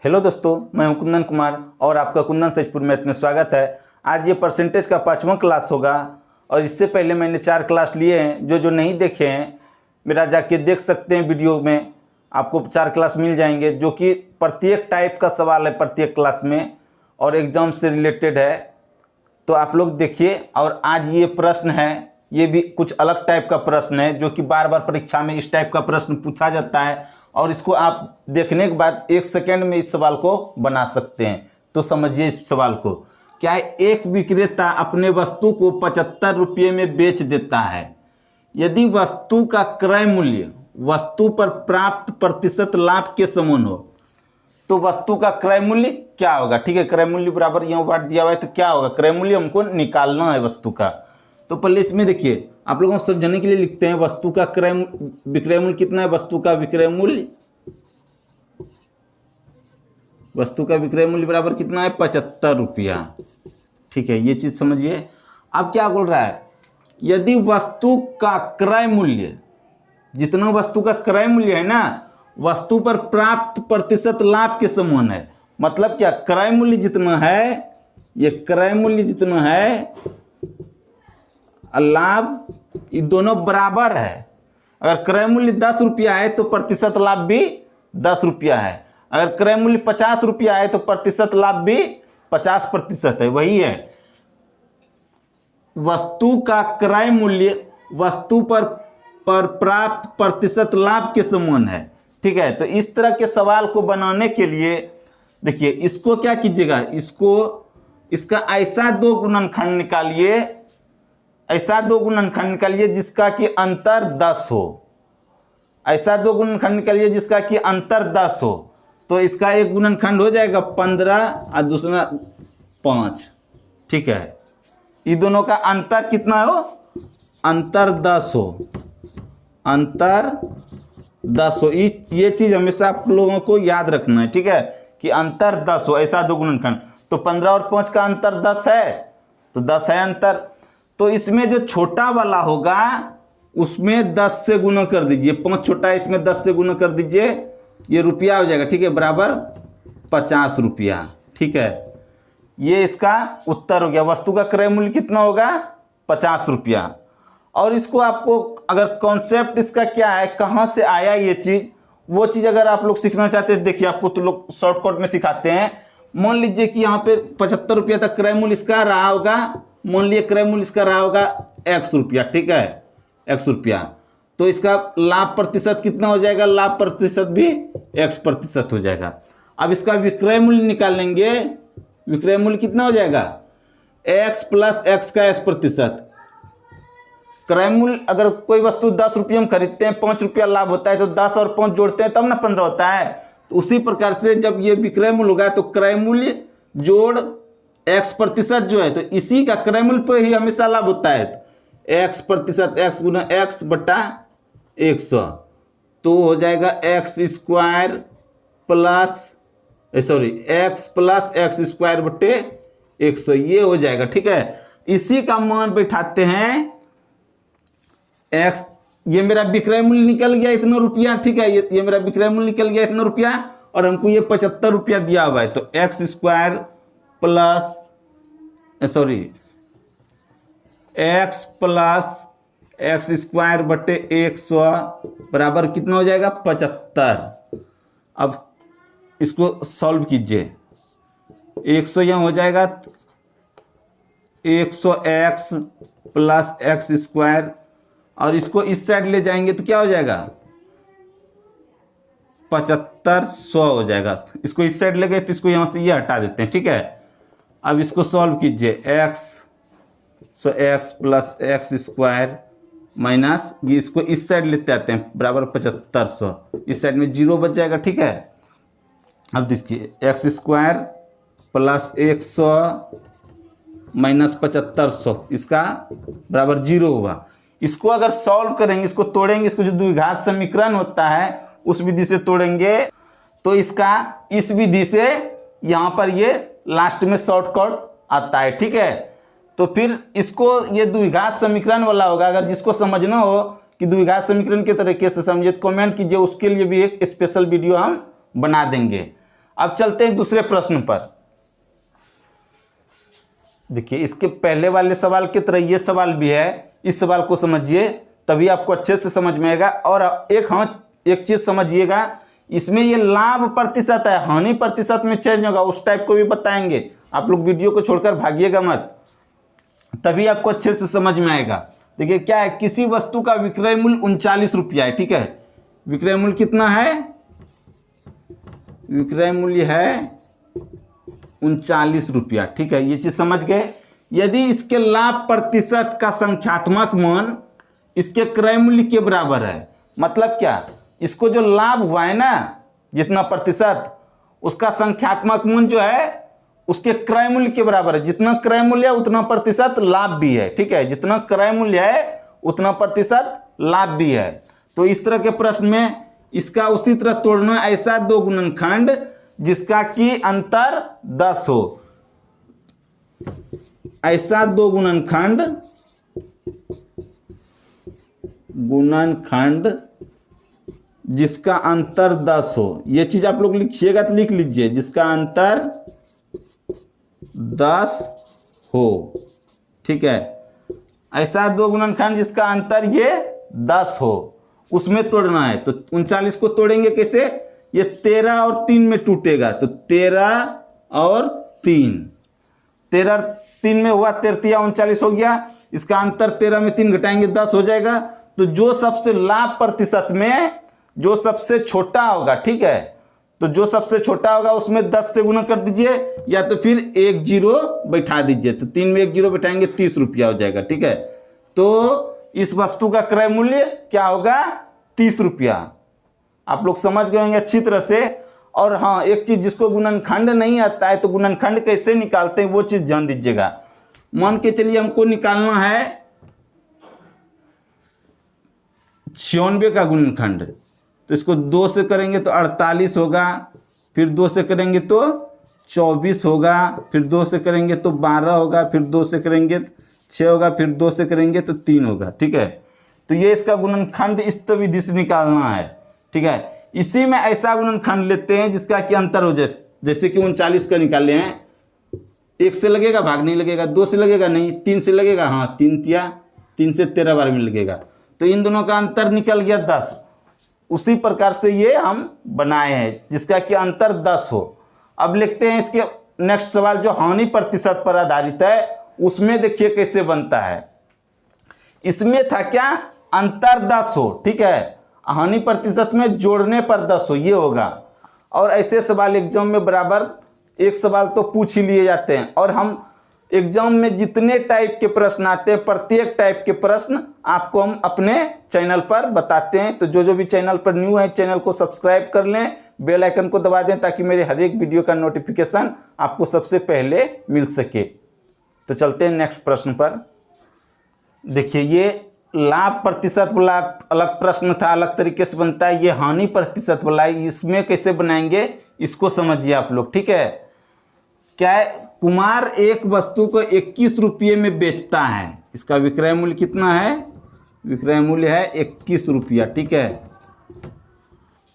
Hello दोस्तों, मैं हूं कुंदन कुमार और आपका कुंदन सचपुर मैथ में स्वागत है। आज ये परसेंटेज का 5वां क्लास होगा और इससे पहले मैंने 4 क्लास लिए हैं। जो नहीं देखे हैं मेरा जाके देख सकते हैं, वीडियो में आपको 4 क्लास मिल जाएंगे, जो कि प्रत्येक टाइप का सवाल है प्रत्येक क्लास में और एग्ज़ाम से रिलेटेड है। तो आप लोग देखिए। और आज ये प्रश्न है, ये भी कुछ अलग टाइप का प्रश्न है, जो कि बार बार परीक्षा में इस टाइप का प्रश्न पूछा जाता है और इसको आप देखने के बाद 1 सेकेंड में इस सवाल को बना सकते हैं। तो समझिए इस सवाल को। क्या है, एक विक्रेता अपने वस्तु को 75 रुपये में बेच देता है। यदि वस्तु का क्रय मूल्य वस्तु पर प्राप्त प्रतिशत लाभ के समान हो तो वस्तु का क्रय मूल्य क्या होगा। ठीक है, क्रय मूल्य बराबर यहाँ बांट दिया हुआ है, तो क्या होगा, क्रय मूल्य हमको निकालना है वस्तु का। तो पहले इसमें देखिए, आप लोगों को समझने के लिए लिखते हैं वस्तु का विक्रय मूल्य कितना है। वस्तु का विक्रय मूल्य बराबर कितना है, 75 रुपया। ठीक है, ये चीज समझिए। अब क्या बोल रहा है, यदि वस्तु का क्रय मूल्य, जितना वस्तु का क्रय मूल्य है ना, वस्तु पर प्राप्त प्रतिशत लाभ के समान है। मतलब क्या, क्रय मूल्य जितना है, ये क्रय मूल्य जितना है, लाभ, ये दोनों बराबर है। अगर क्रय मूल्य 10 रुपया है तो प्रतिशत लाभ भी 10 रुपया है। अगर क्रय मूल्य 50 रुपया है तो प्रतिशत लाभ भी 50% है। वही है, वस्तु का क्रय मूल्य वस्तु पर प्राप्त प्रतिशत लाभ के समान है। ठीक है, तो इस तरह के सवाल को बनाने के लिए देखिए, इसको क्या कीजिएगा, इसका ऐसा 2 गुणनखंड निकालिए, ऐसा 2 गुणनखंड निकालिए जिसका कि अंतर 10 हो। ऐसा 2 गुणनखंड निकालिए जिसका कि अंतर 10 हो। तो इसका एक गुणनखंड हो जाएगा 15 और दूसरा 5। ठीक है, ये दोनों का अंतर कितना हो, अंतर 10 हो, अंतर 10 हो। ये चीज हमेशा आप लोगों को याद रखना है। ठीक है, कि अंतर 10 हो, ऐसा 2 गुणनखंड। तो 15 और 5 का अंतर 10 है, तो 10 है अंतर। तो इसमें जो छोटा वाला होगा उसमें 10 से गुना कर दीजिए, 5 छोटा है, इसमें 10 से गुना कर दीजिए, ये रुपया हो जाएगा। ठीक है, बराबर 50 रुपया। ठीक है, ये इसका उत्तर हो गया। वस्तु का क्रय मूल्य कितना होगा, 50 रुपया। और इसको आपको अगर कॉन्सेप्ट इसका क्या है, कहाँ से आया ये चीज़, वो चीज़ अगर आप लोग सीखना चाहते हैं, देखिए आपको तो लोग शॉर्टकट में सिखाते हैं। मान लीजिए कि यहाँ पे 75 रुपया तक क्रय मूल्य इसका रहा होगा, मान लीजिए क्रय मूल्य इसका रहा होगा 100 रुपया। ठीक है, 100 रुपया, तो इसका लाभ प्रतिशत कितना हो जाएगा, लाभ प्रतिशत भी 1% हो जाएगा। अब इसका विक्रय मूल्य निकालेंगे, विक्रय मूल्य कितना हो जाएगा, x प्लस x का x%। क्रय मूल्य, अगर कोई वस्तु 10 रुपये में खरीदते हैं, 5 रुपया लाभ होता है, तो 10 और 5 जोड़ते हैं तब ना 15 होता है। तो उसी प्रकार से जब ये विक्रय मूल्य होगा तो क्रय मूल्य जोड़ x% जो है, तो इसी का क्रय मूल्य पर ही हमेशा लाभ होता है। तो x%, x गुना x बटा 100, तो हो जाएगा x² plus x plus x² बटे 100, ये हो जाएगा। ठीक है, इसी का मान बैठाते हैं x, ये मेरा विक्रय मूल्य निकल गया इतना रुपया। ठीक है, ये मेरा विक्रय मूल्य निकल गया इतना रुपया और हमको ये 75 रुपया दिया हुआ है। तो x² plus x plus x² बटे 100 बराबर कितना हो जाएगा, 75। अब इसको सॉल्व कीजिए, 100 यहाँ हो जाएगा 100x प्लस x² और इसको इस साइड ले जाएंगे तो क्या हो जाएगा, 7500 हो जाएगा। इसको इस साइड ले गए तो इसको यहाँ से ये हटा देते हैं। ठीक है, अब इसको सॉल्व कीजिए, x प्लस x² माइनस, ये इसको इस साइड लेते आते हैं, बराबर 7500, इस साइड में 0 बच जाएगा। ठीक है, अब देखिए x² प्लस 100 माइनस 7500, इसका बराबर 0 हुआ। इसको अगर सॉल्व करेंगे, इसको तोड़ेंगे, इसको जो द्विघात समीकरण होता है उस विधि से तोड़ेंगे, तो इसका इस विधि से यहाँ पर ये लास्ट में शॉर्टकट आता है। ठीक है, तो फिर इसको ये द्विघात समीकरण वाला होगा। अगर जिसको समझना हो कि द्विघात समीकरण के तरीके से समझिए तो कमेंट कीजिए, उसके लिए भी एक स्पेशल वीडियो हम बना देंगे। अब चलते हैं दूसरे प्रश्न पर। देखिए इसके पहले वाले सवाल की तरह ये सवाल भी है, इस सवाल को समझिए तभी आपको अच्छे से समझ में आएगा। और एक चीज समझिएगा, इसमें ये लाभ प्रतिशत है, हानि प्रतिशत में चेंज होगा, उस टाइप को भी बताएंगे। आप लोग वीडियो को छोड़कर भागिएगा मत, तभी आपको अच्छे से समझ में आएगा। देखिए क्या है, किसी वस्तु का विक्रय मूल्य 39 रुपया है, ठीक है। विक्रय मूल्य कितना है? विक्रय मूल्य है 39 रुपया, ठीक है। ये चीज समझ गए। यदि इसके लाभ प्रतिशत का संख्यात्मक मान इसके क्रय मूल्य के बराबर है, मतलब क्या, इसको जो लाभ हुआ है ना जितना प्रतिशत, उसका संख्यात्मक मान जो है उसके क्रय मूल्य के बराबर है। जितना क्रय मूल्य है उतना प्रतिशत लाभ भी है, ठीक है। जितना क्रय मूल्य है उतना प्रतिशत लाभ भी है। तो इस तरह के प्रश्न में इसका उसी तरह तोड़ना, ऐसा दो गुणनखंड जिसका कि अंतर 10 हो। ऐसा दो गुणनखंड जिसका अंतर 10 हो। ये चीज आप लोग लिखिएगा तो लिख लीजिए, जिसका अंतर 10 हो, ठीक है। ऐसा दो गुणनखंड जिसका अंतर ये 10 हो, उसमें तोड़ना है। तो 39 को तोड़ेंगे कैसे? ये 13 और 3 में टूटेगा, तो 13 और 3, 13 और 3 में हुआ 13 39 हो गया। इसका अंतर 13 में 3 घटाएंगे 10 हो जाएगा। तो जो सबसे लाभ प्रतिशत में जो सबसे छोटा होगा, ठीक है, तो जो सबसे छोटा होगा उसमें 10 से गुना कर दीजिए, या तो फिर एक जीरो बैठा दीजिए। तो 3 में एक जीरो बैठाएंगे 30 रुपया हो जाएगा, ठीक है। तो इस वस्तु का क्रय मूल्य क्या होगा? 30 रुपया। आप लोग समझ गए होंगे अच्छी तरह से। और हाँ, एक चीज, जिसको गुणनखंड नहीं आता है तो गुणनखंड कैसे निकालते हैं वो चीज ध्यान दीजिएगा। मान के चलिए हमको निकालना है 96 का गुणनखंड, तो इसको 2 से करेंगे तो 48 होगा, फिर 2 से करेंगे तो 24 होगा, फिर 2 से करेंगे तो 12 होगा, फिर 2 से करेंगे तो 6 होगा, फिर 2 से करेंगे तो 3 होगा, ठीक है। तो ये इसका गुणनखंड इस विधि से निकालना है, ठीक है। इसी में ऐसा गुणनखंड लेते हैं जिसका कि अंतर हो जाए, जैसे कि 39 का निकाले हैं। 1 से लगेगा भाग नहीं लगेगा, 2 से लगेगा नहीं, 3 से लगेगा, हाँ 3 से 13 बार में लगेगा। तो इन दोनों का अंतर निकल गया 10। उसी प्रकार से ये हम बनाए हैं जिसका कि अंतर 10 हो। अब लिखते हैं इसके नेक्स्ट सवाल जो हानि प्रतिशत पर आधारित है, उसमें देखिए कैसे बनता है। इसमें था क्या? अंतर 10 हो, ठीक है। हानि प्रतिशत में जोड़ने पर 10 हो, ये होगा। और ऐसे सवाल एग्जाम में बराबर एक सवाल तो पूछ ही लिए जाते हैं। और हम एग्जाम में जितने टाइप के प्रश्न आते हैं, प्रत्येक टाइप के प्रश्न आपको हम अपने चैनल पर बताते हैं। तो जो भी चैनल पर न्यू है, चैनल को सब्सक्राइब कर लें, बेल आइकन को दबा दें, ताकि मेरे हर एक वीडियो का नोटिफिकेशन आपको सबसे पहले मिल सके। तो चलते हैं नेक्स्ट प्रश्न पर। देखिए ये लाभ प्रतिशत वाला अलग प्रश्न था, अलग तरीके से बनता है। ये हानि प्रतिशत वाला है, इसमें कैसे बनाएंगे इसको समझिए आप लोग, ठीक है। क्या है? कुमार एक वस्तु को 21 रुपये में बेचता है। इसका विक्रय मूल्य कितना है? विक्रय मूल्य है 21 रुपया, ठीक है।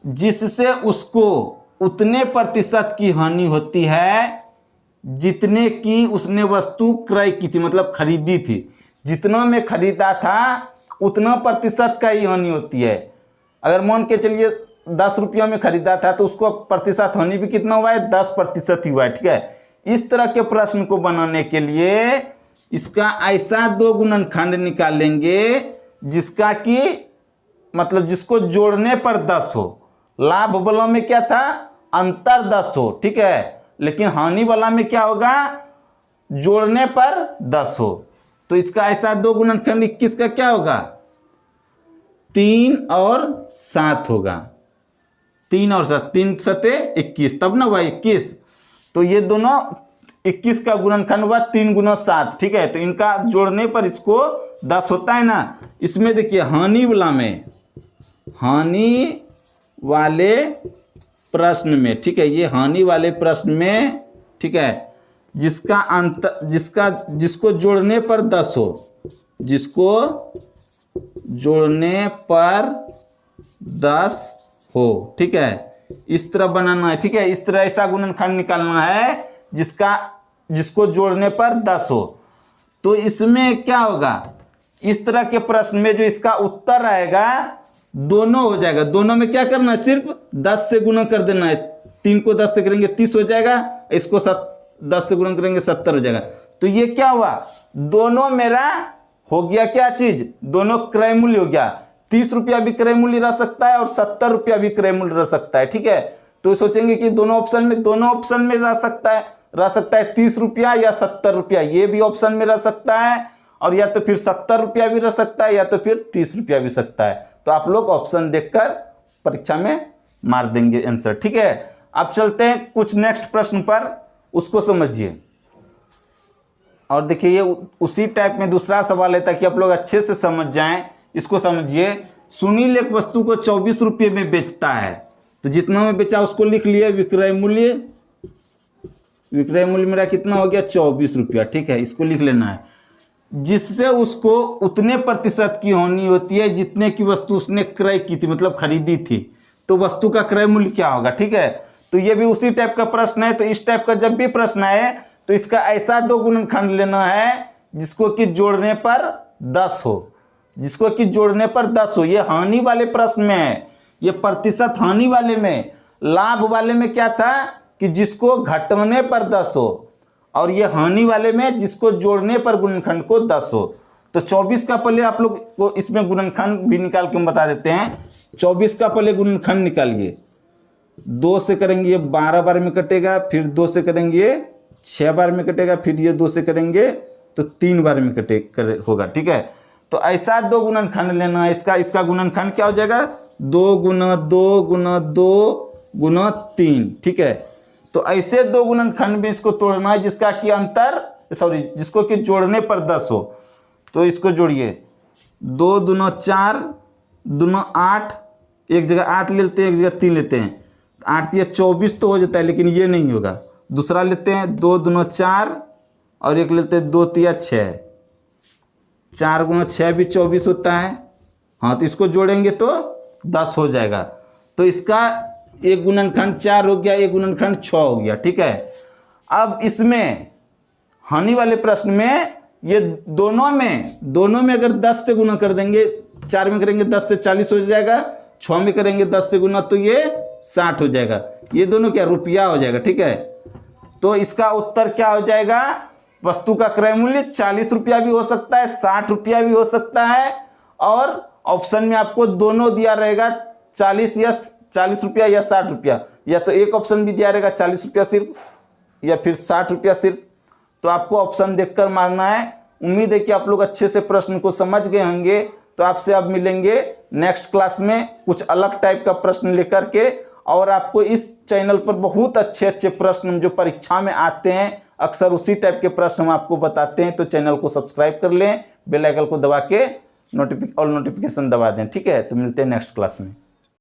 जिससे उसको उतने प्रतिशत की हानि होती है जितने की उसने वस्तु क्रय की थी, मतलब खरीदी थी। जितना में खरीदा था उतना प्रतिशत का ही हानि होती है। अगर मान के चलिए 10 रुपया में खरीदा था तो उसको प्रतिशत हानि भी कितना हुआ है? 10% ही हुआ है, ठीक है। इस तरह के प्रश्न को बनाने के लिए इसका ऐसा दो गुणनखंड निकालेंगे जिसका कि मतलब जिसको जोड़ने पर 10 हो। लाभ वाला में क्या था? अंतर 10 हो, ठीक है। लेकिन हानि वाला में क्या होगा? जोड़ने पर 10 हो। तो इसका ऐसा दो गुणनखंड 21 का क्या होगा? 3 और 7 होगा। 3 और 7, 3 सते 21, तब ना हुआ 21। तो ये दोनों 21 का गुणनखंड हुआ 3 गुना 7, ठीक है। तो इनका जोड़ने पर इसको 10 होता है ना। इसमें देखिए हानि वाले प्रश्न में, ठीक है, ये हानि वाले प्रश्न में, ठीक है, जिसको जोड़ने पर 10 हो, जिसको जोड़ने पर 10 हो, ठीक है, इस तरह बनाना है, ठीक है। इस तरह ऐसा गुणनखंड निकालना है जिसको जोड़ने पर 10 हो। तो इसमें क्या होगा, इस तरह के प्रश्न में जो इसका उत्तर आएगा दोनों हो जाएगा। दोनों में क्या करना है, सिर्फ 10 से गुणा कर देना है। 3 को 10 से करेंगे 30 हो जाएगा, इसको 10 से गुणा करेंगे 70 हो जाएगा। तो ये क्या हुआ, दोनों मेरा हो गया क्या चीज, दोनों क्रय मूल्य हो गया। 30 रुपया भी क्रय मूल्य रह सकता है और 70 रुपया भी क्रय मूल्य रह सकता है, ठीक है। तो सोचेंगे कि दोनों ऑप्शन में रह सकता है 30 रुपया या 70 रुपया, ये भी ऑप्शन में रह सकता है, और या तो फिर 70 रुपया भी रह सकता है या तो फिर 30 रुपया भी सकता है। तो आप लोग ऑप्शन देखकर परीक्षा में मार देंगे आंसर, ठीक है। अब चलते हैं कुछ नेक्स्ट प्रश्न पर, उसको समझिए। और देखिए ये उसी टाइप में दूसरा सवाल है, ताकि आप लोग अच्छे से समझ जाएं। इसको समझिए, सुनील एक वस्तु को 24 रुपये में बेचता है, तो जितना में बेचा उसको लिख लिए। विक्रय मूल्य मेरा कितना हो गया, 24 रुपया, ठीक है। इसको लिख लेना है, जिससे उसको उतने प्रतिशत की होनी होती है जितने की वस्तु उसने क्रय की थी, मतलब खरीदी थी। तो वस्तु का क्रय मूल्य क्या होगा, ठीक है। तो ये भी उसी टाइप का प्रश्न है। तो इस टाइप का जब भी प्रश्न आए तो इसका ऐसा दो गुणनखंड लेना है जिसको कि जोड़ने पर 10 हो, जिसको कि जोड़ने पर 10 हो। ये हानि वाले प्रश्न में है, ये प्रतिशत हानि वाले में। लाभ वाले में क्या था कि जिसको घटने पर 10 हो, और ये हानि वाले में जिसको जोड़ने पर गुणनखंड को 10 हो। तो 24 का पहले आप लोग को इसमें गुणनखंड भी निकाल के हम बता देते हैं। 24 का पहले गुणनखंड निकालिए। 2 से करेंगे ये 12 बार में कटेगा, फिर 2 से करेंगे 6 बार में कटेगा, फिर ये 2 से करेंगे तो 3 बार में होगा, ठीक है। तो ऐसा दो गुणनखंड लेना है। इसका गुणनखंड क्या हो जाएगा, 2 गुना 2 गुना 2 गुना 3, ठीक है। तो ऐसे दो गुणनखंड में इसको तोड़ना है जिसका कि जिसको कि जोड़ने पर 10 हो। तो इसको जोड़िए, 2 दूना 4 दूना 8, एक जगह 8 लेते हैं, एक जगह 3 लेते हैं, 8 या 24 तो हो जाता है, लेकिन ये नहीं होगा। दूसरा लेते हैं 2 दूना 4 और एक लेते हैं 2 तिया 6, 4 गुना 6 भी 24 होता है। हाँ, तो इसको जोड़ेंगे तो 10 हो जाएगा। तो इसका एक गुणनखंड 4 हो गया, एक गुणनखंड 6 हो गया, ठीक है। अब इसमें हानि वाले प्रश्न में ये दोनों में अगर 10 से गुना कर देंगे, 4 में करेंगे 10 से 40 हो जाएगा, 6 में करेंगे 10 से गुना तो ये 60 हो जाएगा। ये दोनों क्या रुपया हो जाएगा, ठीक है। तो इसका उत्तर क्या हो जाएगा, वस्तु का क्रय मूल्य 40 रुपया भी हो सकता है, 60 रुपया भी हो सकता है, और ऑप्शन में आपको दोनों दिया रहेगा, 40 रुपया या 60 रुपया, या तो एक ऑप्शन भी दिया रहेगा 40 रुपया सिर्फ या फिर 60 रुपया सिर्फ। तो आपको ऑप्शन देखकर मारना है। उम्मीद है कि आप लोग अच्छे से प्रश्न को समझ गए होंगे। तो आपसे अब मिलेंगे नेक्स्ट क्लास में कुछ अलग टाइप का प्रश्न लेकर के। और आपको इस चैनल पर बहुत अच्छे प्रश्न जो परीक्षा में आते हैं, अक्सर उसी टाइप के प्रश्न हम आपको बताते हैं। तो चैनल को सब्सक्राइब कर लें, बेल आइकन को दबा के नोटिफिकेशन दबा दें, ठीक है। तो मिलते हैं नेक्स्ट क्लास में।